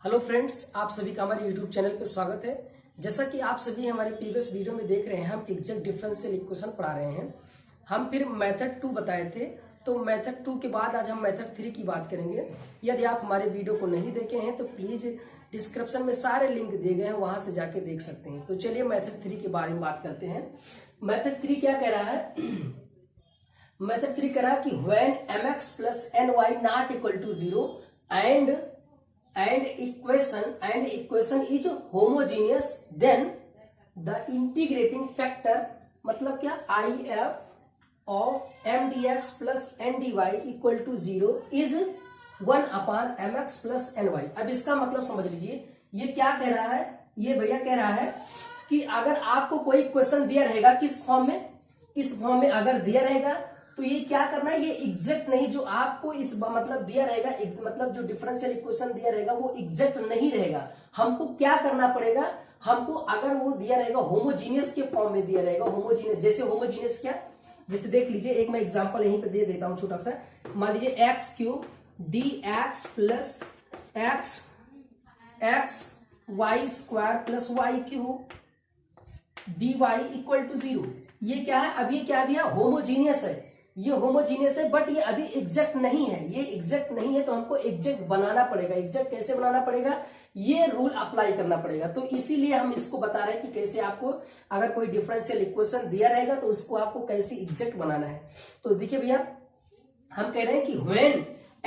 Hello friends, आप सभी का हमारे यूट्यूब चैनल पे स्वागत है। जैसा कि आप सभी हमारे प्रीवियस वीडियो में देख रहे हैं, हम एग्जैक्ट डिफरेंशियल इक्वेशन पढ़ा रहे हैं। हम फिर मेथड 2 बताए थे, तो मेथड 2 के बाद आज हम मेथड 3 की बात करेंगे। यदि आप हमारे वीडियो को नहीं देखे हैं तो प्लीज़ डिस्क्रिप्शन में सारे लिंक दिए गए हैं, वहाँ से जाके देख सकते हैं। तो चलिए मेथड 3 के बारे में बात करते हैं। मेथड 3 क्या कह रहा है? मेथड 3 कह रहा है कि when mx plus ny not equal to 0 and equation is homogeneous, then the integrating factor मतलब क्या, if of mdx plus ndy equal to 0 is 1 upon mx plus ny। अब इसका मतलब समझ लीजिए, ये क्या कह रहा है? ये भैया कह रहा है कि अगर आपको कोई क्वेश्चन दिया रहेगा, किस फॉर्म में, इस फॉर्म में अगर दिया रहेगा तो ये क्या करना है, ये एग्जैक्ट नहीं, जो आपको इस मतलब दिया रहेगा, मतलब जो डिफरेंशियल इक्वेशन दिया रहेगा वो एग्जैक्ट नहीं रहेगा। हमको क्या करना पड़ेगा, हमको अगर वो दिया रहेगा होमोजीनियस के फॉर्म में दिया रहेगा, होमोजीनियस, जैसे होमोजीनियस क्या, जैसे देख लीजिए, एक मैं एग्जांपल यहीं पे दे देता हूं छोटा सा। मान लीजिए x cube d x plus x x y square plus y cube d y equal to 0। ये क्या है? अब ये क्या भैया, होमोजीनियस है, ये होमोजीनियस है, बट ये अभी एग्जैक्ट नहीं है। ये एग्जैक्ट नहीं है तो हमको एग्जैक्ट बनाना पड़ेगा। एग्जैक्ट कैसे बनाना पड़ेगा, ये रूल अप्लाई करना पड़ेगा। तो इसीलिए हम इसको बता रहे हैं कि कैसे आपको अगर कोई डिफरेंशियल इक्वेशन दिया रहेगा तो उसको आपको कैसे एग्जैक्ट बनाना है। तो देखिए भैया, हम कह रहे हैं कि व्हेन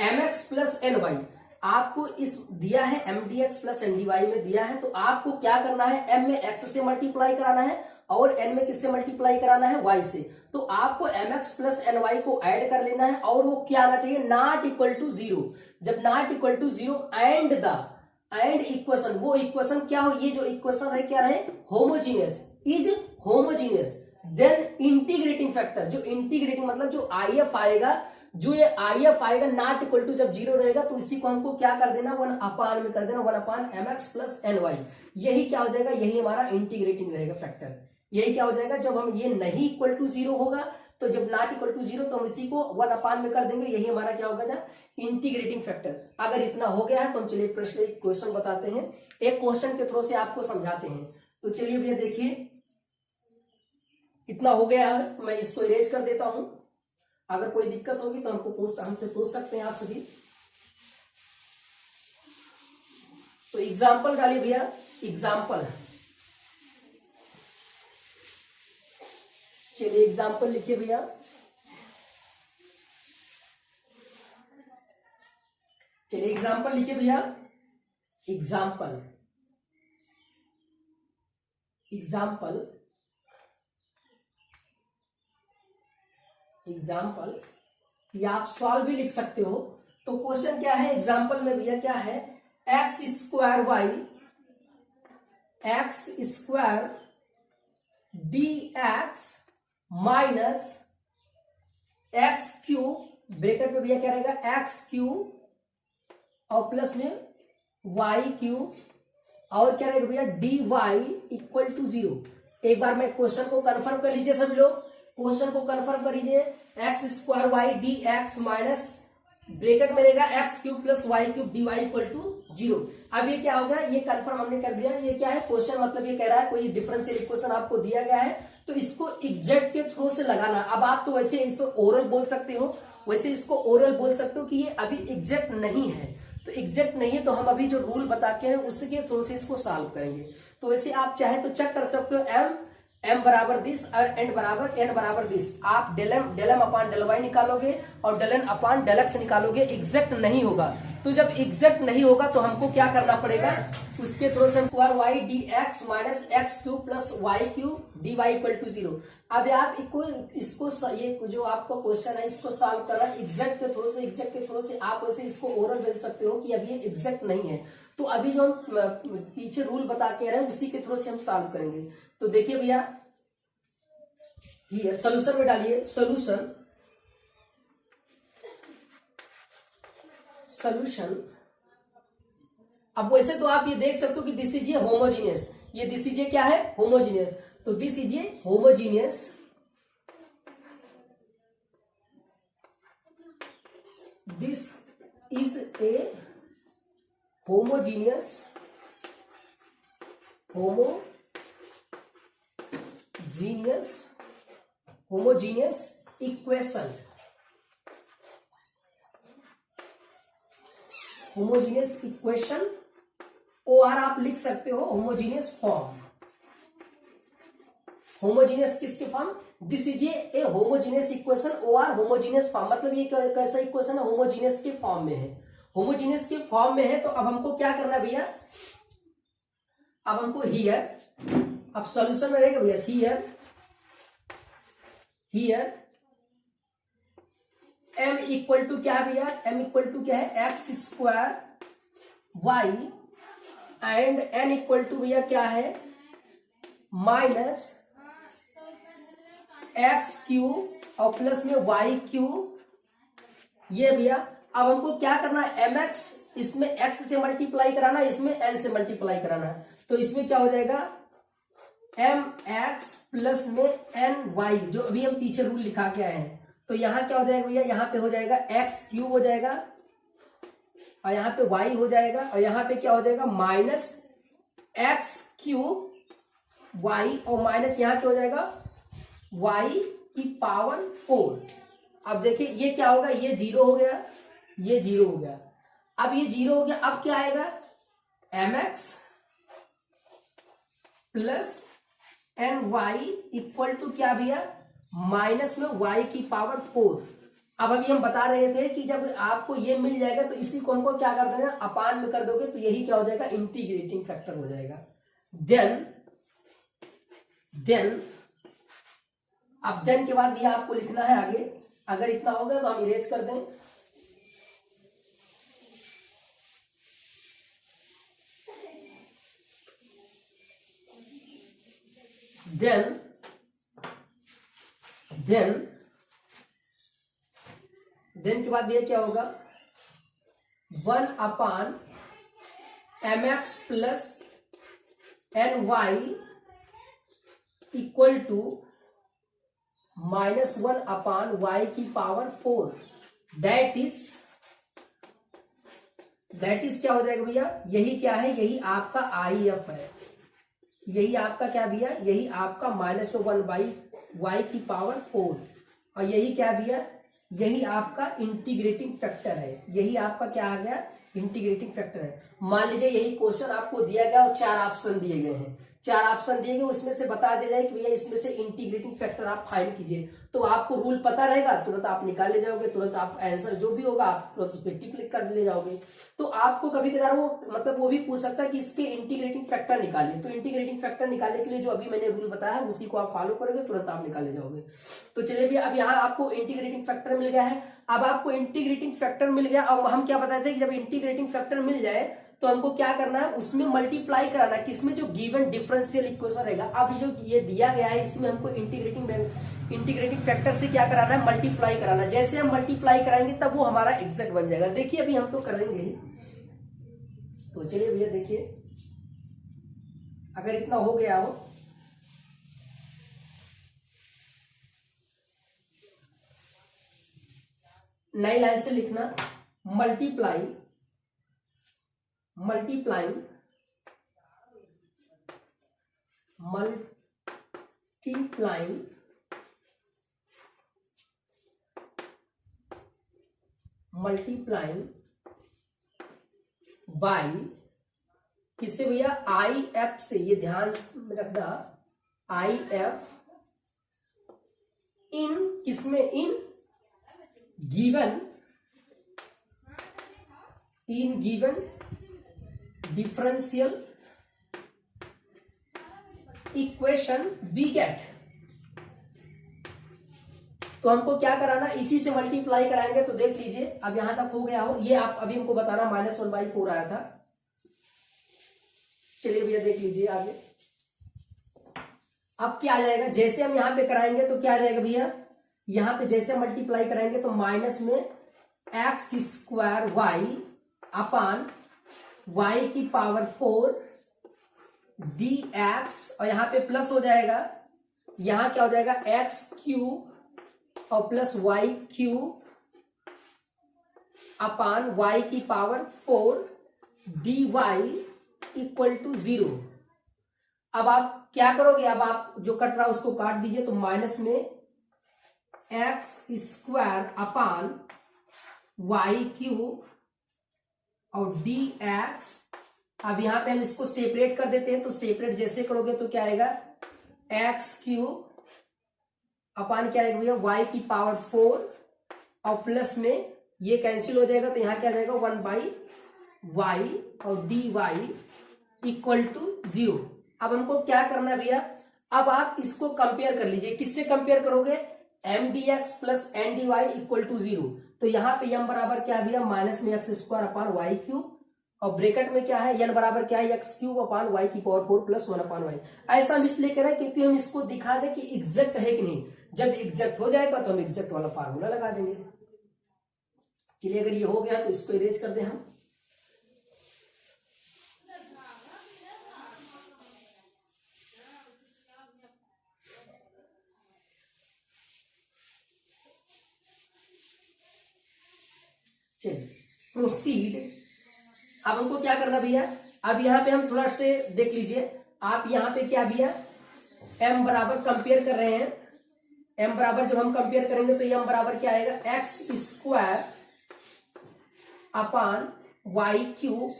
mx प्लस ny, आपको इस दिया है mdx प्लस ndy में दिया है, तो आपको क्या करना है, m में x से मल्टीप्लाई कराना है और n में किससे मल्टीप्लाई कराना है, y से। तो आपको mx प्लस ny को ऐड कर लेना है और वो क्या आना चाहिए, नॉट इक्वल टू 0। जब not equal to 0 and equation, वो इक्वेशन क्या हो, ये जो इक्वेशन है क्या रहे, homogeneous, is homogeneous, then integrating factor, जो इंटीग्रेटिंग मतलब जो IF आएगा, जो ये IF आएगा नॉट इक्वल टू जब 0 रहेगा तो इसी को हमको क्या कर देना, 1 अपान में कर देना, 1 अपान mx प्लस ny। यही क्या हो जाएगा, यही हमारा इंटीग्रेटिंग रहेगा फैक्टर। यही क्या हो जाएगा, जब हम ये नहीं इक्वल टू 0 होगा, तो जब नॉट इक्वल टू 0 तो हम इसी को 1 अपान में कर देंगे, यही हमारा क्या होगा ना, इंटीग्रेटिंग फैक्टर। अगर इतना हो गया है तो हम चलिए प्रश्न एक क्वेश्चन बताते हैं, एक क्वेश्चन के थ्रू से आपको समझाते हैं। तो चलिए भैया देखिए, इतना हो गया है, मैं इसको इरेज कर देता हूं। अगर कोई दिक्कत होगी तो हमसे पूछ सकते हैं आप सभी। तो एग्जाम्पल डालिए भैया, एग्जाम्पल, चलिए एग्जाम्पल लिखिए भैया। चलिए एग्जाम्पल लिखिए भैया, एग्जाम्पल, एग्जाम्पल, एग्जाम्पल, या आप सॉल्व भी लिख सकते हो। तो क्वेश्चन क्या है एग्जाम्पल में भैया, क्या है, x square y, x square d x minus x cube, bracket में भैया क्या रहेगा, एक्स क्यूब और प्लस में वाई क्यूब और क्या रहेगा भैया, डी वाई इक्वल टू 0। एक बार मैं क्वेश्चन को कंफर्म कर लीजिए सभी लोग, क्वेश्चन को कंफर्म कर लीजिए। X square y d x minus bracket में रहेगा x cube plus y cube d y equal to 0। अब ये क्या होगा, ये कंफर्म हमने कर दिया। ये क्या है क्वेश्चन, मतलब ये कह रहा है कोई डिफरेंशियल इक्वेशन आपको दिया गया है तो इसको एग्जैक्ट के थ्रू से लगाना। अब आप तो वैसे इसको ओरल बोल सकते हो, वैसे इसको ओरल बोल सकते हो कि ये अभी एग्जैक्ट नहीं है, तो एग्जैक्ट नहीं है तो हम अभी जो रूल बता के हैं उसके थ्रू से इसको सॉल्व करेंगे। तो वैसे आप चाहे तो चेक कर सकते हो, m बराबर दिस और n बराबर दिस, आप del m upon del y निकालोगे और del n upon del x निकालोगे, एग्जैक्ट नहीं होगा। तो जब एग्जैक्ट नहीं होगा तो हमको क्या करना पड़ेगा, उसके थ्रू से square y d x minus x cube plus y cube d y equal to 0। अब आप इसको ये जो आपका क्वेश्चन है इसको सॉल्व करना एग्जैक्ट के थ्रू से, एग्जैक्ट के थ्रू से आप वैसे इसको ओरल भेज सकते हो कि अभी ये एग्जैक्ट नहीं है। तो अभी जो हम पीछे रूल बता के रहे हैं उसी के थ्रू से हम सॉल्व करेंगे। तो देखिए भैया, ये सोल्यूशन में डालिए, सोल्यूशन, सोल्यूशन। अब वैसे तो आप ये देख सकते हो कि दिस इज ये होमोजीनियस, ये दिस इज ये क्या है, होमोजीनियस। तो दिस इज ये homogeneous, this is a homogeneous equation, homogeneous equation, और आप लिख सकते हो होमोजीनियस फॉर्म। होमोजीनियस किसके form? This is a homogeneous equation और होमोजीनियस फॉर्म, मतलब ये कैसा इक्वेशन है? होमोजीनियस के फॉर्म में है। होमोजीनियस के फॉर्म में है तो अब हमको क्या करना है भैया? अब हमको हियर, अब सॉल्यूशन में रहेगा भैया हियर m इक्वल टू क्या है भैया? m इक्वल टू क्या है? X square y, and n equal to भैया क्या है? माइनस एक्स क्यूब और प्लस में वाई क्यूब, ये भैया। अब हमको क्या करना है? mx, इसमें x से मल्टीप्लाई कराना, इसमें n से मल्टीप्लाई कराना है, तो इसमें क्या हो जाएगा? mx प्लस में ny, जो अभी हम पीछे रूल लिखा के आए हैं। तो यहां क्या हो जाएगा भैया? यहां पे हो जाएगा x क्यूब हो जाएगा, और यहां पे y हो जाएगा, और यहां पे क्या हो जाएगा? माइनस एक्स क्यूब y, और माइनस यहां क्या हो जाएगा? y की पावर 4। अब देखिए ये क्या होगा? ये 0 हो गया, ये 0 हो गया, अब ये 0 हो गया। अब क्या आएगा? mx plus ny equal to क्या भैया? माइनस में y की पावर 4। अब अभी हम बता रहे थे कि जब आपको ये मिल जाएगा तो इसी को हमको क्या कर देना? अपान में कर दोगे, तो यही क्या हो जाएगा? इंटीग्रेटिंग फैक्टर हो जाएगा। देन अब देन के बाद भैया आपको लिखना है आगे। अगर इतना हो गया तो हम इरेज कर दें। देन के बाद भैया क्या होगा? 1/mx plus ny equal to -1/y की पावर 4। दैट इज क्या हो जाएगा भैया? यही क्या है? यही आपका IF है। यही आपका क्या भैया? यही आपका -1/y की पावर 4, और यही क्या भैया? यही आपका इंटीग्रेटिंग फैक्टर है। यही आपका क्या आ गया? इंटीग्रेटिंग फैक्टर है। मान लीजिए यही क्वेश्चन आपको दिया गया और 4 ऑप्शन दिए गए हैं, 4 ऑप्शन दिए गए, उसमें से बता दिया जाए कि भैया इसमें से इंटीग्रेटिंग फैक्टर आप फाइंड कीजिए, तो आपको रूल पता रहेगा, तुरंत आप निकाल ले जाओगे, तुरंत आप आंसर जो भी होगा आप तुरंत उस पर टिक क्लिक कर ले जाओगे। तो आपको कभी कभार वो भी पूछ सकता है कि इसके इंटीग्रेटिंग फैक्टर निकालिए, तो इंटीग्रेटिंग फैक्टर निकालने के लिए जो अभी मैंने रूल बताया है उसी को आप फॉलो करोगे, तुरंत आप निकाले जाओगे। तो चलिए भैया, अब यहाँ आपको इंटीग्रेटिंग फैक्टर मिल गया है। अब आपको इंटीग्रेटिंग फैक्टर मिल गया, अब हम क्या बताते हैं कि जब इंटीग्रेटिंग फैक्टर मिल जाए तो हमको क्या करना है? उसमें मल्टीप्लाई कराना है, किसमें? जो गिवन डिफरेंशियल इक्वेशन रहेगा। अब जो ये दिया गया है इसमें हमको इंटीग्रेटिंग फैक्टर से क्या कराना है? मल्टीप्लाई कराना है। जैसे हम मल्टीप्लाई कराएंगे तब वो हमारा एग्जैक्ट बन जाएगा। देखिए अभी हम तो करेंगे ही, तो चलिए भैया देखिए, अगर इतना हो गया हो, नई लाइन से लिखना, मल्टीप्लाइंग बाई किससे भैया? IF से। ये ध्यान में रखना, IF इन किसमें? In given differential equation be get. तो हमको क्या कराना? इसी से मल्टीप्लाई कराएंगे। तो देख लीजिए अब यहां तक हो गया हो, ये आप अभी हमको बताना -1/4 आया था। चलिए भैया देख लीजिए आगे, अब क्या आ जाएगा? जैसे हम यहां पे कराएंगे तो क्या आ जाएगा भैया? यहां पे जैसे मल्टीप्लाई कराएंगे तो माइनस में एक्स स्क्वायर वाई अपान y की पावर 4 dx, और यहां पे प्लस हो जाएगा, यहां क्या हो जाएगा? एक्स क्यूब और plus y cube upon y की power 4 d y equal to 0। अब आप क्या करोगे, अब आप जो कट रहा है उसको काट दीजिए, तो माइनस में x square upon y cube और डी एक्स। अब यहां पे हम इसको सेपरेट कर देते हैं, तो सेपरेट जैसे करोगे तो क्या आएगा, एक्स क्यूब अपान क्या आएगा भैया, वाई की पावर 4 और प्लस में ये कैंसिल हो जाएगा, तो यहां क्या आ जाएगा 1/y और डी वाई इक्वल टू 0। अब हमको क्या करना है भैया, अब आप इसको कंपेयर कर लीजिए, किससे कंपेयर करोगे, m d x plus n d y equal to 0। तो यहाँ पे एम बराबर क्या भैया, माइनस में x square upon y cube और ब्रैकेट में क्या है, एन बराबर क्या है, एक्स क्यूब अपान वाई की पावर 4 प्लस 1 अपान वाई। ऐसा हम इसलिए कह रहे हैं क्योंकि हम इसको दिखा दें कि एग्जैक्ट है कि नहीं। जब एग्जैक्ट हो जाएगा तो हम एग्जैक्ट वाला फार्मूला लगा देंगे। चलिए अगर ये हो गया तो इसको इरेज कर दें हम। चलिए प्रोसीड। अब हमको क्या करना भैया, अब यहाँ पे हम थोड़ा से देख लीजिए, आप यहाँ पे क्या भैया m बराबर कंपेयर कर रहे हैं, m बराबर जब हम कंपेयर करेंगे तो m बराबर क्या आएगा, x square upon y cube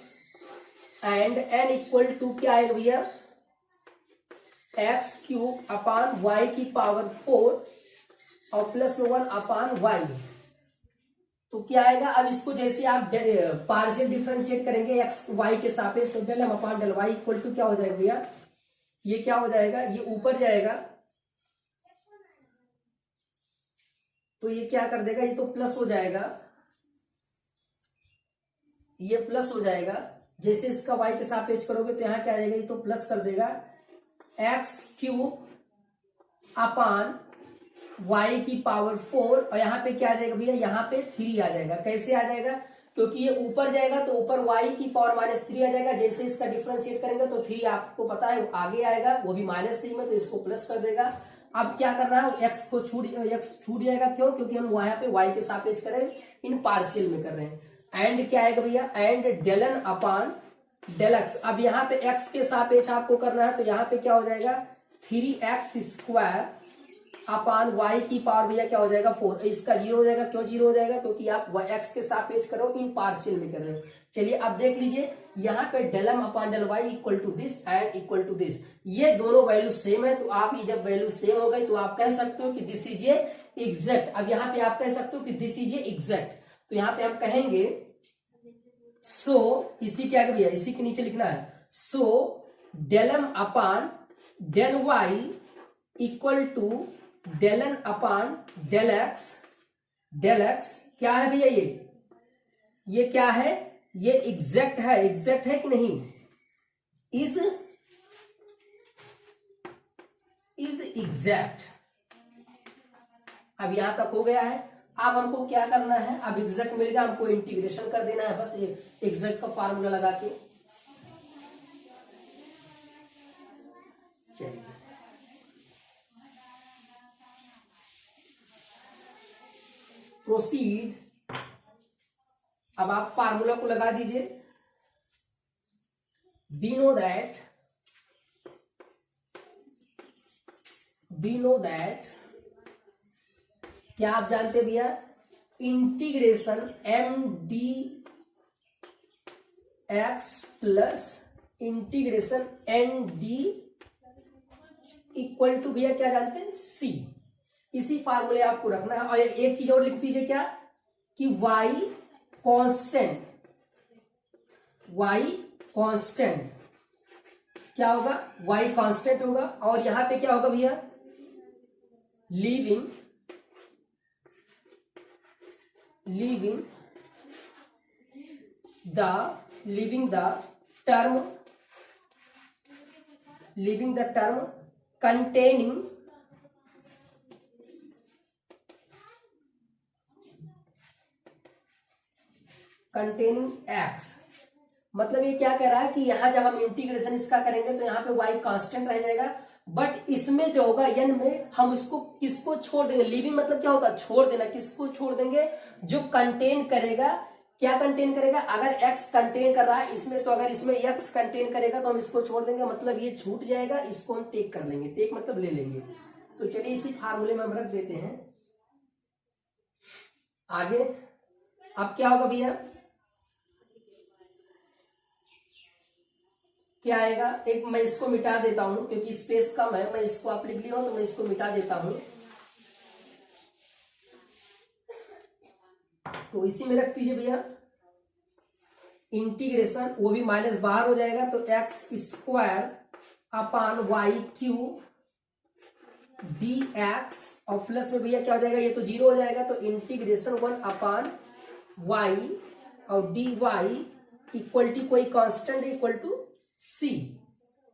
and n equal to क्या आएगा भैया, एक्स क्यूब अपान वाई की पावर 4 और प्लस 1 अपान वाई। तो क्या आएगा, अब इसको जैसे आप पार्शियल डिफरेंशिएट करेंगे एक्स वाई के सापेक्ष, तो del m upon del y equal to क्या हो जाएगा भैया, ये क्या हो जाएगा, ये ऊपर जाएगा तो ये क्या कर देगा, ये तो प्लस हो जाएगा, ये प्लस हो जाएगा। जैसे इसका वाई के सापेक्ष करोगे तो यहां क्या आ जाएगा, ये तो प्लस कर देगा, एक्स क्यूब अपान y की पावर 4 और यहाँ पे क्या आ जाएगा भैया, यहाँ पे 3 आ जाएगा। कैसे आ जाएगा, क्योंकि ये ऊपर जाएगा तो ऊपर y की पावर -3 आ जाएगा। जैसे इसका डिफरेंशिएट करेंगे तो 3 आपको पता है आगे आएगा, वो भी -3 में, तो इसको प्लस कर देगा। अब क्या करना है, x छूट जाएगा, क्यों, क्योंकि हम वहां पे y के सापेक्ष करें, इन पार्शियल में कर रहे हैं। एंड क्या आएगा भैया, and del n upon del x. अब यहाँ पे x के सापेक्ष आपको करना है, तो यहाँ पे क्या हो जाएगा, 3x स्क्वायर अपान y की पावर भैया क्या हो जाएगा 4। इसका 0 हो जाएगा, क्यों 0 हो जाएगा, क्योंकि आप x के सापेक्ष करो, इन पार्शियल में कर रहे हो। चलिए अब देख लीजिए, यहाँ पे del m upon del y equal to this and equal to this, ये दोनों वैल्यू सेम है। तो आप ये जब वैल्यू सेम हो गई तो आप कह सकते हो कि दिस इज ए एग्जैक्ट। अब यहाँ पे आप कह सकते हो कि दिस इज ए एग्जैक्ट, तो यहाँ पे हम कहेंगे सो इसी के आगे भैया, इसी के नीचे लिखना है, so del m upon del y equal to del n upon del x. Del x क्या है भैया, ये क्या है, ये एग्जैक्ट है, एग्जैक्ट है कि नहीं, इज एग्जैक्ट। अब यहां तक हो गया है। अब हमको क्या करना है, अब एग्जैक्ट मिल गया, हमको इंटीग्रेशन कर देना है बस एग्जैक्ट का फार्मूला लगा के। चलिए प्रोसीड। अब आप फार्मूला को लगा दीजिए, वी नो दैट क्या आप जानते भैया, integration m d x plus integration n d equal to भैया क्या जानते हैं, सी। इसी फार्मूले आपको रखना है। और एक चीज और लिख दीजिए क्या, कि y कांस्टेंट क्या होगा, y कांस्टेंट होगा। और यहां पे क्या होगा भैया, leaving the term containing x। मतलब ये क्या कह रहा है कि यहां जब हम इंटीग्रेशन इसका करेंगे तो यहाँ पे y कांस्टेंट रह जाएगा, बट इसमें जो होगा n में हम इसको किसको छोड़ देंगे, लिविंग मतलब क्या होता है छोड़ देना, किसको छोड़ देंगे, जो कंटेन करेगा क्या कंटेन करेगा, अगर x कंटेन कर रहा है इसमें, तो अगर इसमें x कंटेन करेगा तो हम इसको छोड़ देंगे, मतलब ये छूट जाएगा, इसको हम टेक कर लेंगे, टेक मतलब ले लेंगे। तो चलिए इसी फार्मूले में हम रख देते हैं आगे। अब क्या होगा भैया, क्या आएगा, एक मैं इसको मिटा देता हूं क्योंकि स्पेस कम है, मैं इसको आप लिख लिया हो तो मैं इसको मिटा देता हूं। तो इसी में रख दीजिए भैया इंटीग्रेशन, वो भी माइनस बाहर हो जाएगा, तो x square upon y cube d x, और प्लस में भैया क्या हो जाएगा, ये तो जीरो हो जाएगा, तो इंटीग्रेशन 1 अपान वाई और डी वाई इक्वल टू कोई कांस्टेंट इक्वल टू सी।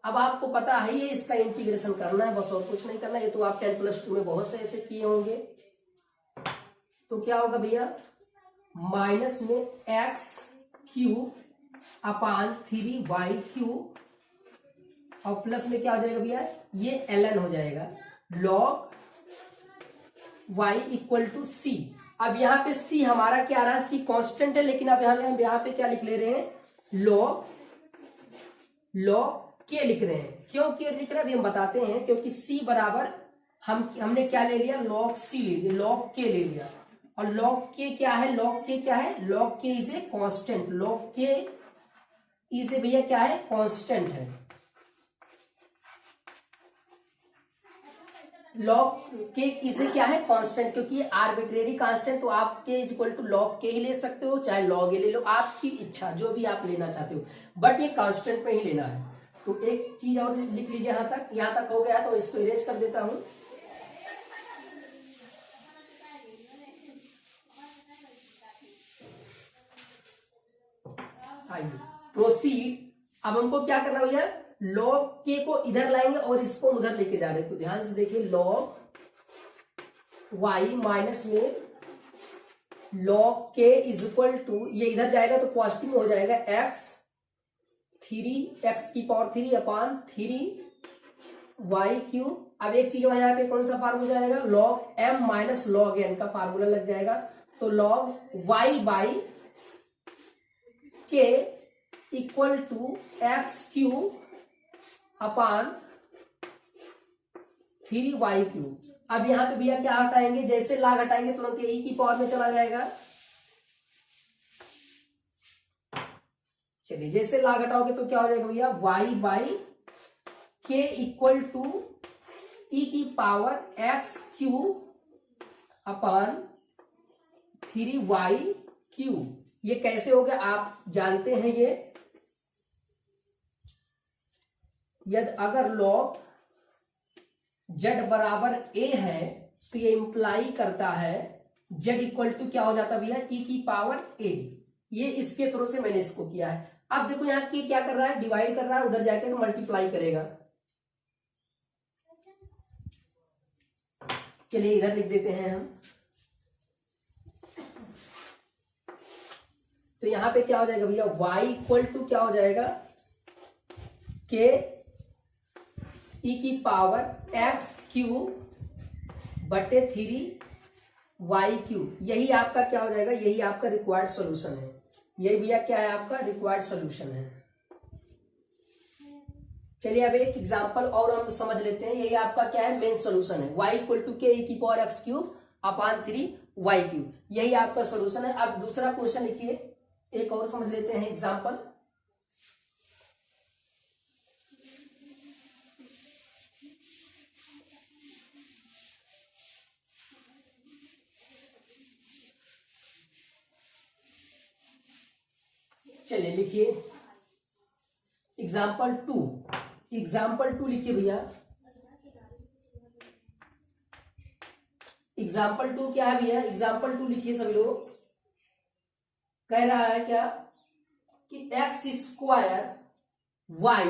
अब आपको पता है ये इसका इंटीग्रेशन करना है, बस और कुछ नहीं करना है, ये तो आप 10+2 में बहुत से ऐसे किए होंगे। तो क्या होगा भैया, माइनस में एक्स क्यू अपान 3y³ और प्लस में क्या हो जाएगा भैया, ये ln हो जाएगा, log y equal to c. अब यहाँ पे c हमारा क्या आ रहा है, c कांस्टेंट है, लेकिन अब यहाँ पे क्या लिख ले रहे हैं, log k लिख रहे हैं। क्यों k लिख रहे हैं अभी हम बताते हैं, क्योंकि c बराबर हमने क्या ले लिया, log c ले लिया, log k ले लिया, और log k क्या है, log k क्या है, log k is a constant, log k is a भैया क्या है, कांस्टेंट है, log k इसे क्या है, कांस्टेंट, क्योंकि आर्बिट्रेरी कांस्टेंट, तो आप k is equal to log k ही ले सकते हो, चाहे log a ले लो, आपकी इच्छा, जो भी आप लेना चाहते हो, बट ये कांस्टेंट में ही लेना है। तो एक चीज और लिख लीजिए, यहां तक हो गया, तो इसको इरेज कर देता हूं। आइए प्रोसीड। अब हमको क्या करना भैया, log k को इधर लाएंगे और इसको उधर लेके जा रहे हैं, तो ध्यान से देखिए, log y माइनस में log k is equal to, ये इधर जाएगा तो पॉजिटिव में हो जाएगा, x³ अपान 3y³। अब एक चीज और यहाँ पे कौन सा फार्मूला जाएगा, log m minus log n का फार्मूला लग जाएगा, तो log y by k equal to x³ upon 3y³। अब यहाँ पे भैया क्या हटाएंगे, जैसे log हटाएंगे तुरंत ये e की पावर में चला जाएगा। चलिए जैसे log हटाओगे तो क्या हो जाएगा भैया, y by k equal to e की पावर x³ अपान 3y³। ये कैसे हो गया आप जानते हैं, ये यदि अगर log z बराबर a है तो ये इंप्लाई करता है z इक्वल टू क्या हो जाता है भैया, e की पावर a। ये इसके थ्रू से मैंने इसको किया है। अब देखो यहाँ की क्या कर रहा है, डिवाइड कर रहा है, उधर जाके तो मल्टीप्लाई करेगा। चलिए इधर लिख देते हैं हम, तो यहां पे क्या हो जाएगा भैया, y इक्वल टू क्या हो जाएगा, k e की पावर x³ बटे 3y³। यही आपका क्या हो जाएगा, यही आपका रिक्वायर्ड सॉल्यूशन है। यही भैया क्या है, आपका रिक्वायर्ड सॉल्यूशन है। चलिए अब एक एग्जांपल और हम समझ लेते हैं। यही आपका क्या है, मेन सॉल्यूशन है, y equal to k e की पावर x³ अपान 3y³। यही आपका सॉल्यूशन है। अब दूसरा क्वेश्चन लिखिए, एक और समझ लेते हैं एग्जांपल। चलिए लिखिए एग्जाम्पल 2 लिखिए भैया। एग्जाम्पल 2 क्या है भैया, एग्जाम्पल 2 लिखिए सभी लोग। कह रहा है क्या कि x² y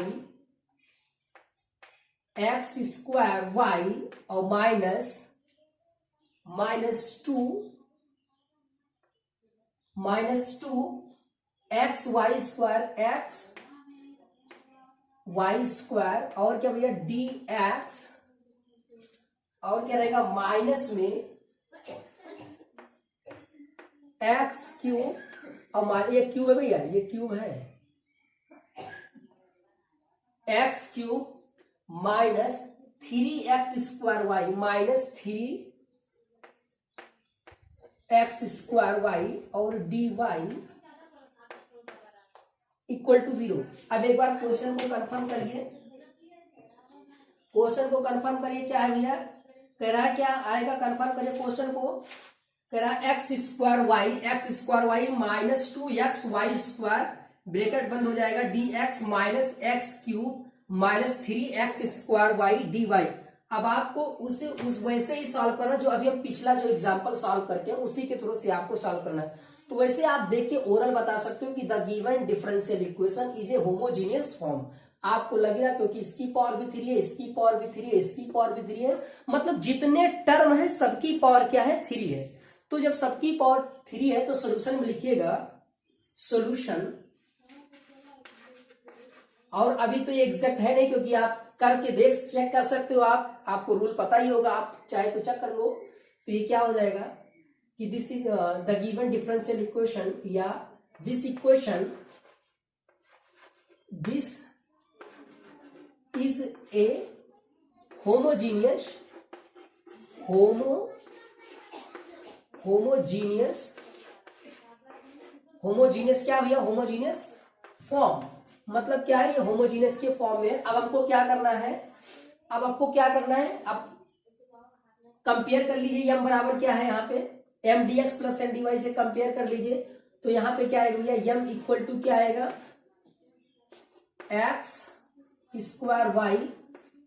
और -2 xy² और क्या भैया dx, और क्या रहेगा माइनस में x³ और ये क्यूब है भैया, ये क्यूब है, x cube minus 3x² minus 3x² और dy इक्वल टू 0। अब एक बार क्वेश्चन को कंफर्म करिए, क्वेश्चन को कंफर्म करिए क्या है भैया, कह रहा है क्या आएगा, कंफर्म करिए क्वेश्चन को। कह रहा है x² माइनस 2xy² ब्रैकेट बंद हो जाएगा dx minus x cube minus 3x² dy। अब आपको उस वैसे ही सॉल्व करना जो अभी हम पिछला जो एग्जांपल सॉल्व करके उसी के थ्रू से आपको सॉल्व करना है। तो वैसे आप देख के ओरल बता सकते हो कि the given differential equation is a homogeneous form. आपको लगेगा क्योंकि इसकी पावर भी 3 है, इसकी पावर भी 3 है, इसकी पावर भी 3 है, मतलब जितने टर्म है सबकी पावर क्या है, 3 है। तो जब सबकी पावर 3 है तो सोल्यूशन में लिखिएगा सोल्यूशन। और अभी तो ये एग्जैक्ट है नहीं क्योंकि आप करके देख चेक कर सकते हो, आपको रूल पता ही होगा, आप चाहे तो चेक कर लो। तो ये क्या हो जाएगा कि this is the given differential equation या this equation, this is a homogeneous क्या भैया, होमोजीनियस फॉर्म। मतलब क्या है, ये होमोजीनियस के फॉर्म में। अब हमको क्या करना है, अब कंपेयर कर लीजिए m बराबर क्या है यहाँ पे m dx plus n dy से कंपेयर कर लीजिए। तो यहाँ पे क्या आएगा भैया, m इक्वल टू क्या आएगा x² y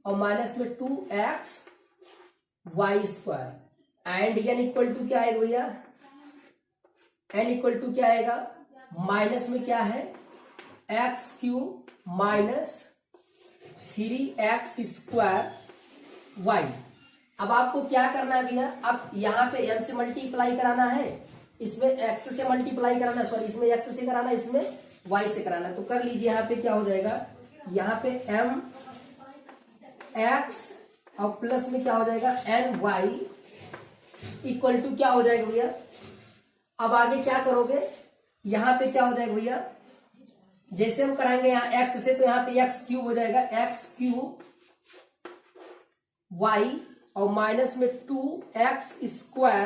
और माइनस में 2x y² and n equal to क्या आएगा भैया, n इक्वल टू क्या आएगा माइनस में क्या है x cube minus 3x² y। अब आपको क्या करना है भैया, अब यहाँ पे m से मल्टीप्लाई कराना है, इसमें x से मल्टीप्लाई कराना है, सॉरी इसमें x से कराना है, इसमें y से कराना है। तो कर लीजिए, यहाँ पे क्या हो जाएगा, यहाँ पे m x और प्लस में क्या हो जाएगा n y इक्वल टू क्या हो जाएगा भैया। अब आगे क्या करोगे, यहाँ पे क्या हो जाएगा भैया, जैसे हम कराएंगे यहाँ x से तो यहाँ पे x क्यूब हो जाएगा, x क्यूब y और माइनस में 2x²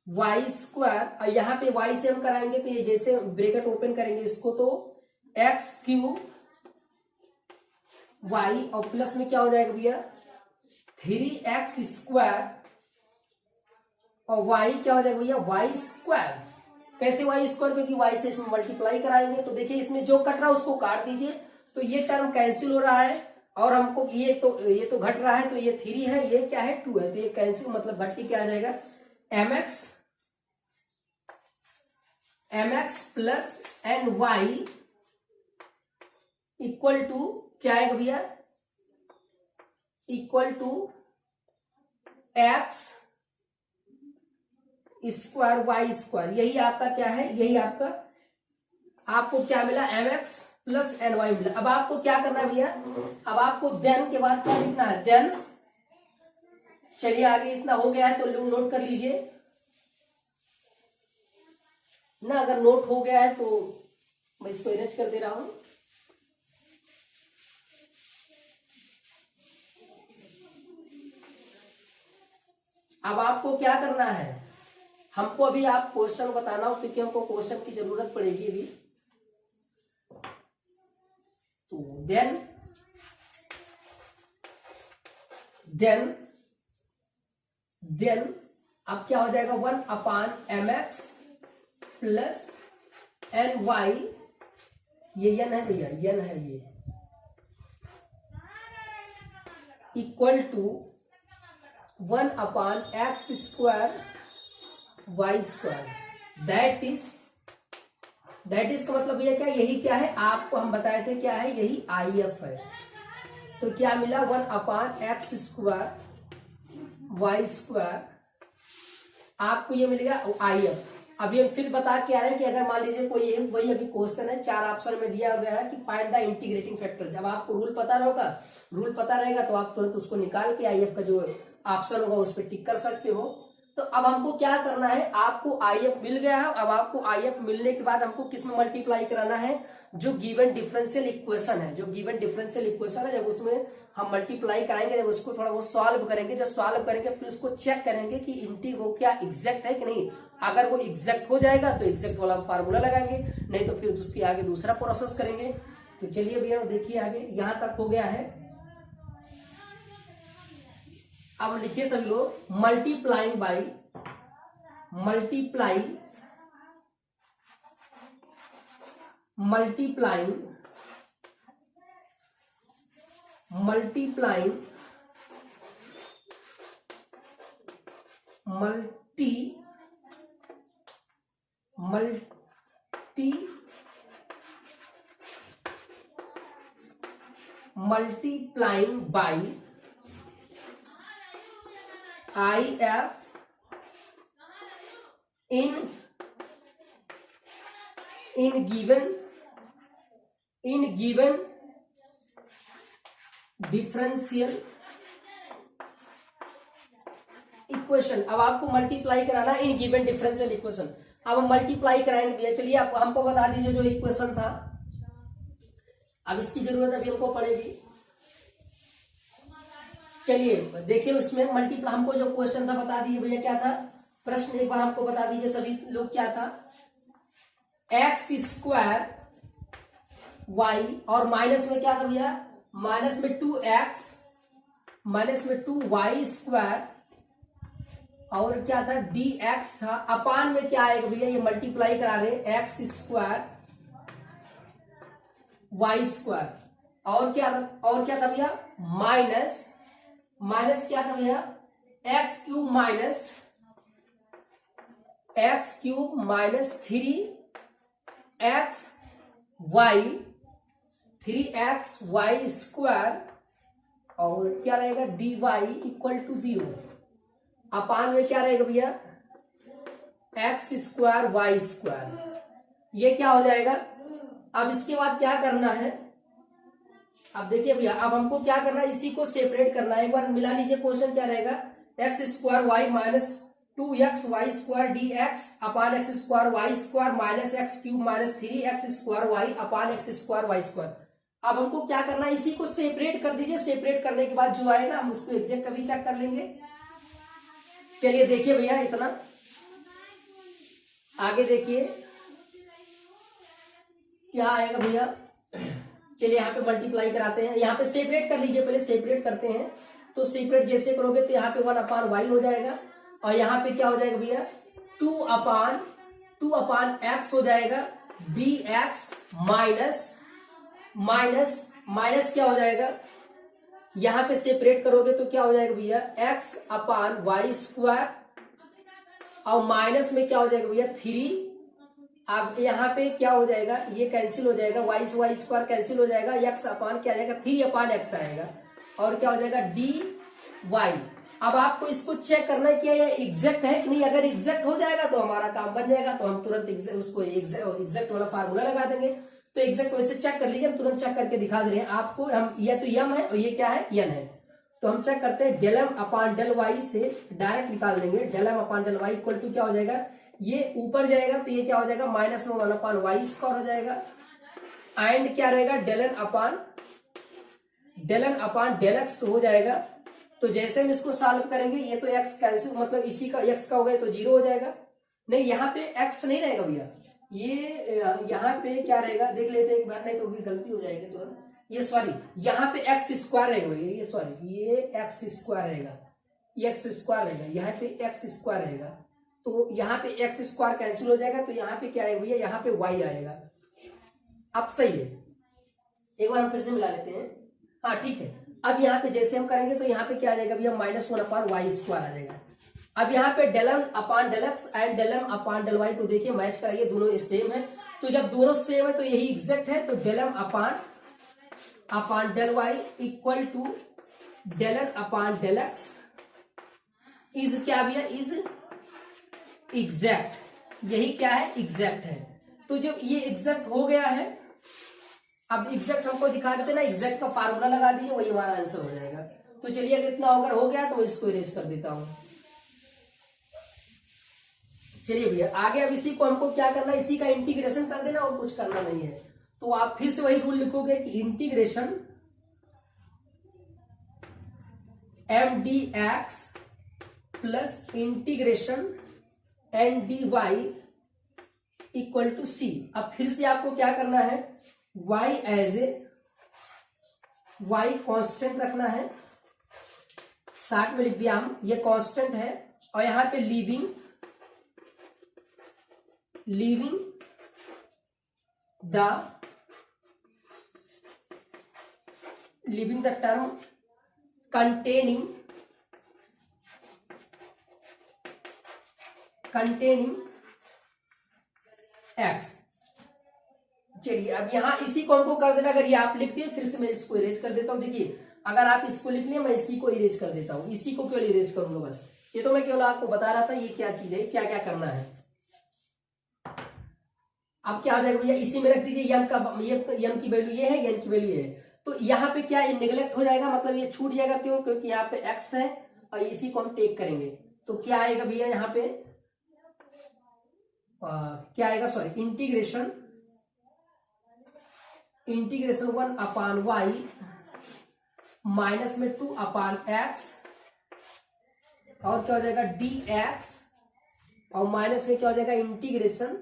y² और यहाँ पे y से हम कराएंगे तो ये जैसे ब्रैकेट ओपन करेंगे इसको तो x क्यूब y और प्लस में क्या हो जाएगा भैया 3x² और y क्या हो जाएगा भैया y²। कैसे y², क्योंकि y से इसमें मल्टीप्लाई कराएंगे। तो देखिए इसमें जो कट रहा है उसको काट दीजिए, तो ये टर्म कैंसिल हो रहा है और हमको ये तो घट रहा है, तो ये 3 है, ये क्या है 2 है, तो ये कैंसिल मतलब घट के क्या आ जाएगा mx plus n y equal to क्या आएगा भैया, इक्वल टू x² y²। यही आपका क्या है, यही आपको क्या मिला mx प्लस एन वाई मिला। अब आपको क्या करना है भैया, अब आपको देन के बाद क्या लिखना है, देन। चलिए आगे इतना हो गया है तो नोट कर लीजिए ना, अगर नोट हो गया है तो मैं इसको इरेज कर दे रहा हूं। अब आपको क्या करना है, हमको अभी आप क्वेश्चन बताना हो क्योंकि हमको क्वेश्चन की जरूरत पड़ेगी अभी। तो देन अब क्या हो जाएगा 1/mx प्लस एन वाई, ये n है भैया, n है ये, equal to 1/x² y²। That is का मतलब भैया क्या, यही क्या है आपको हम बताए थे, क्या है यही IF है। तो क्या मिला 1/x² y², आपको ये मिलेगा IF। अभी हम फिर बता के आ रहे हैं कि अगर मान लीजिए कोई वही अभी क्वेश्चन है, 4 ऑप्शन में दिया गया है कि फाइंड द इंटीग्रेटिंग फैक्टर। जब आपको रूल पता रहेगा तो आप तुरंत उसको निकाल के IF का जो ऑप्शन होगा उस पर टिक कर सकते हो। तो अब हमको क्या करना है, आपको आई एफ मिल गया है। अब आपको आई एफ मिलने के बाद हमको किस में मल्टीप्लाई कराना है, जो गिवन डिफरेंशियल इक्वेशन है, जो गिवन डिफरेंशियल इक्वेशन है, जब उसमें हम मल्टीप्लाई कराएंगे, जब उसको थोड़ा वो सॉल्व करेंगे, जब सॉल्व करेंगे फिर उसको चेक करेंगे कि इंटीग्रो क्या एग्जैक्ट है कि नहीं। अगर वो एग्जैक्ट हो जाएगा तो एग्जैक्ट वाला हम फार्मूला लगाएंगे, नहीं तो फिर उसके आगे दूसरा प्रोसेस करेंगे। तो चलिए भैया देखिए आगे यहां तक हो गया है। अब लिखिए सभी लोग, multiplying by multiplying multiplying multiplying multi multi multiplying by I F in given differential equation. अब आपको मल्टीप्लाई कराना इन गिवन डिफरेंशियल इक्वेशन। अब हम मल्टीप्लाई कराएंगे भैया। चलिए आप हमको बता दीजिए जो इक्वेशन था। अब इसकी जरूरत अभी हमको पड़ेगी। चलिए देखिए उसमें मल्टीप्लाई, हमको जो क्वेश्चन था बता दीजिए भैया क्या था प्रश्न, एक बार आपको बता दीजिए सभी लोग क्या था। एक्स स्क्वायर वाई और माइनस में क्या था भैया, माइनस में 2x माइनस में 2y स्क्वायर और क्या था dx था। अपान में क्या आएगा भैया, ये मल्टीप्लाई करा रहे एक्स स्क्वायर वाई स्क्वायर और क्या था भैया माइनस क्या था भैया x cube minus 3xy square और क्या रहेगा dy इक्वल टू 0। अपान में क्या रहेगा भैया एक्स स्क्वायर वाई स्क्वायर, ये क्या हो जाएगा। अब इसके बाद क्या करना है, अब देखिए भैया अब हमको क्या करना है, इसी को सेपरेट करना है। एक बार मिला लीजिए क्वेश्चन क्या रहेगा, x square y minus 2xy square dx upon x square y square minus x cube minus 3x square y upon x square y square. अब हमको क्या करना है, इसी को सेपरेट कर दीजिए। सेपरेट करने के बाद जो आए ना हम उसको एग्जैक्ट कभी चेक कर लेंगे। चलिए देखिए भैया इतना आगे देखिए क्या आएगा भैया। चलिए यहाँ पे मल्टीप्लाई कराते हैं, यहाँ पे सेपरेट कर लीजिए, पहले सेपरेट करते हैं। तो सेपरेट जैसे करोगे तो यहाँ पे 1/y हो जाएगा और यहाँ पे क्या हो जाएगा भैया 2 अपान x हो जाएगा dx माइनस क्या हो जाएगा, यहाँ पे सेपरेट करोगे तो क्या हो जाएगा भैया x अपान वाई स्क्वायर और माइनस में क्या हो जाएगा भैया 3। अब यहाँ पे क्या हो जाएगा, ये कैंसिल हो जाएगा, वाई स्क्वायर कैंसिल हो जाएगा, x अपान क्या आएगा 3 अपान x आएगा और क्या हो जाएगा dy। अब आपको इसको चेक करना है कि ये एग्जैक्ट है कि नहीं। अगर एग्जैक्ट हो जाएगा तो हमारा काम बन जाएगा, तो हम तुरंत उसको एग्जैक्ट वाला फार्मूला लगा देंगे। तो एग्जैक्ट वैसे चेक कर लीजिए, हम तुरंत चेक करके दिखा दे रहे हैं आपको। हम ये तो यम है और ये क्या है यन है। तो हम चेक करते हैं del m upon del y से डायरेक्ट निकाल देंगे। Del m upon del y equal to क्या हो जाएगा, ये ऊपर जाएगा तो ये क्या हो जाएगा माइनस में 1 अपान वाई स्क्वायर हो जाएगा एंड क्या रहेगा del n upon del x हो जाएगा। तो जैसे हम इसको सॉल्व करेंगे ये तो x कैंसिल, मतलब इसी का x का हो गया तो 0 हो जाएगा। नहीं यहाँ पे x नहीं रहेगा भैया, ये यहाँ पे क्या रहेगा देख लेते एक बार, नहीं तो भी गलती हो जाएगी। तो ये सॉरी यहाँ पे x स्क्वायर रहेगा भैया, ये सॉरी ये x स्क्वायर रहेगा, ये x स्क्वायर रहेगा, यहाँ पे x स्क्वायर रहेगा। तो यहाँ पे x स्क्वायर कैंसिल हो जाएगा तो यहाँ पे क्या आएगा भैया, यहाँ पे y आएगा। अब सही है, एक बार हम फिर से मिला लेते हैं। हाँ ठीक है। अब यहाँ पे जैसे हम करेंगे तो यहाँ पे क्या आ जाएगा भैया -1 अपान वाई स्क्वायर आ जाएगा। अब यहाँ पे del m upon del x and del m upon del y को देखिए मैच कराइए, दोनों सेम है। तो जब दोनों सेम है तो यही एग्जैक्ट है। तो del m upon del y equal to del n upon del x is क्या भैया इज एग्जैक्ट। यही क्या है एग्जैक्ट है। तो जब ये एग्जैक्ट हो गया है, अब एग्जैक्ट हमको दिखा देते ना, एग्जैक्ट का फार्मूला लगा दीजिए, वही हमारा आंसर हो जाएगा। तो चलिए अगर इतना अगर हो गया तो मैं इसको इरेज कर देता हूं। चलिए भैया आगे अब इसी को हमको क्या करना है, इसी का इंटीग्रेशन कर देना और कुछ करना नहीं है। तो आप फिर से वही रूल लिखोगे कि integration m d x plus integration n d y equal to c. अब फिर से आपको क्या करना है, y as a y constant रखना है, 60 में लिख दिया हम, ये कांस्टेंट है। और यहां पे leaving the term containing x। चलिए अब यहां इसी को हमको कर देना, अगर ये आप लिख दिए फिर से मैं इसको इरेज कर देता हूं। देखिए अगर आप इसको लिख लिए मैं इसी को इरेज कर देता हूं, इसी को केवल इरेज करूंगा बस। ये तो मैं केवल आपको बता रहा था ये क्या चीज है, क्या क्या करना है। अब क्या हो जाएगा भैया, इसी में रख दीजिए यम की वैल्यू ये है, एन की वैल्यू ये है। तो यहाँ पे क्या निगलेक्ट हो जाएगा, मतलब ये छूट जाएगा। क्यों? क्योंकि यहाँ पे एक्स है और इसी को हम टेक करेंगे। तो क्या आएगा भैया यहाँ पे क्या आएगा, sorry integration 1 upon Y minus में 2 अपान एक्स, और क्या हो जाएगा डी एक्स, और माइनस में क्या हो जाएगा इंटीग्रेशन।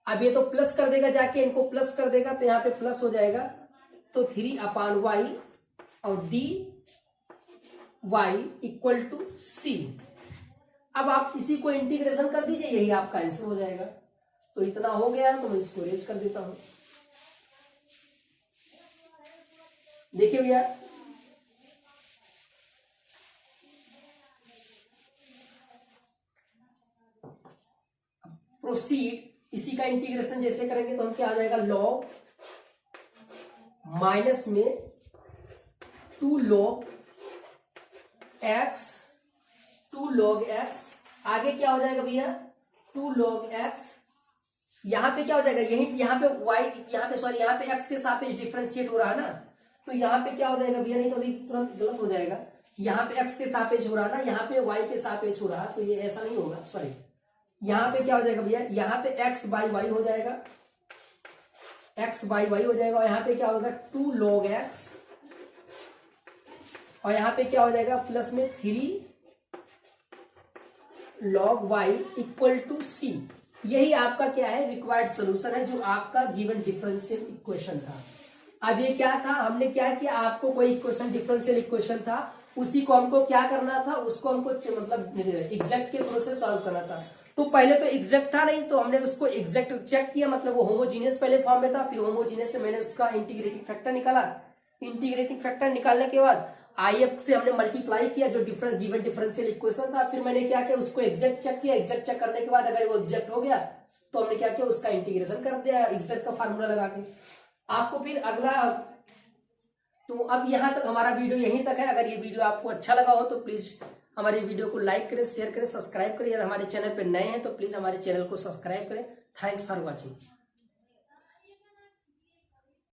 अब ये तो प्लस कर देगा, जाके इनको प्लस कर देगा तो यहाँ पे प्लस हो जाएगा। तो 3 अपान वाई और D y equal to c. अब आप इसी को इंटीग्रेशन कर दीजिए, यही आपका आंसर हो जाएगा। तो इतना हो गया तो मैं इसको इरेज कर देता हूं। देखिए भैया प्रोसीड, इसी का इंटीग्रेशन जैसे करेंगे तो हम क्या आ जाएगा, लॉग माइनस में 2 log x, आगे क्या हो जाएगा भैया 2 log x। यहां पे क्या हो जाएगा, यहाँ पे y, यहाँ पे x के सापेक्ष डिफरेंशिएट हो रहा है ना, तो यहाँ पे क्या हो जाएगा भैया, नहीं तो अभी तुरंत गलत हो जाएगा। यहाँ पे x के सापेक्ष हो रहा है ना, यहाँ पे y के सापेक्ष हो रहा है, तो ये ऐसा नहीं होगा, सॉरी। यहाँ पे क्या हो जाएगा भैया, यहाँ पे x बाई वाई हो जाएगा, और यहाँ पे क्या होगा 2 log x, और यहाँ पे क्या हो जाएगा प्लस में 3 log y equal to c। यही आपका क्या है, रिक्वायर्ड सोल्यूशन है, जो आपका गिवन डिफरेंशियल इक्वेशन था। अब ये क्या था, हमने क्या किया, आपको कोई इक्वेशन डिफरेंशियल इक्वेशन था, उसी को हमको क्या करना था, उसको हमको मतलब एग्जैक्ट के थ्रू से सॉल्व करना था। तो पहले तो एग्जैक्ट था नहीं, तो हमने उसको एग्जैक्ट चेक किया, मतलब वो होमोजीनियस पहले फॉर्म में था, फिर होमोजीनियस से मैंने उसका इंटीग्रेटिंग फैक्टर निकाला। इंटीग्रेटिंग फैक्टर निकालने के बाद IF से हमने मल्टीप्लाई किया जो गिवन डिफरेंशियल इक्वेशन था, फिर मैंने क्या किया, उसको एग्जैक्ट चेक किया। एग्जैक्ट चेक करने के बाद अगर वो एग्जैक्ट हो गया तो हमने क्या किया, उसका इंटीग्रेशन कर दिया एग्जैक्ट का फार्मूला लगा के। आपको फिर अगला, तो अब यहाँ तक हमारा वीडियो यहीं तक है। अगर ये वीडियो आपको अच्छा लगा हो तो प्लीज हमारे वीडियो को लाइक करें, शेयर करें, सब्सक्राइब करें। यदि हमारे चैनल पर नए हैं तो प्लीज हमारे चैनल को सब्सक्राइब करें। Thanks for watching.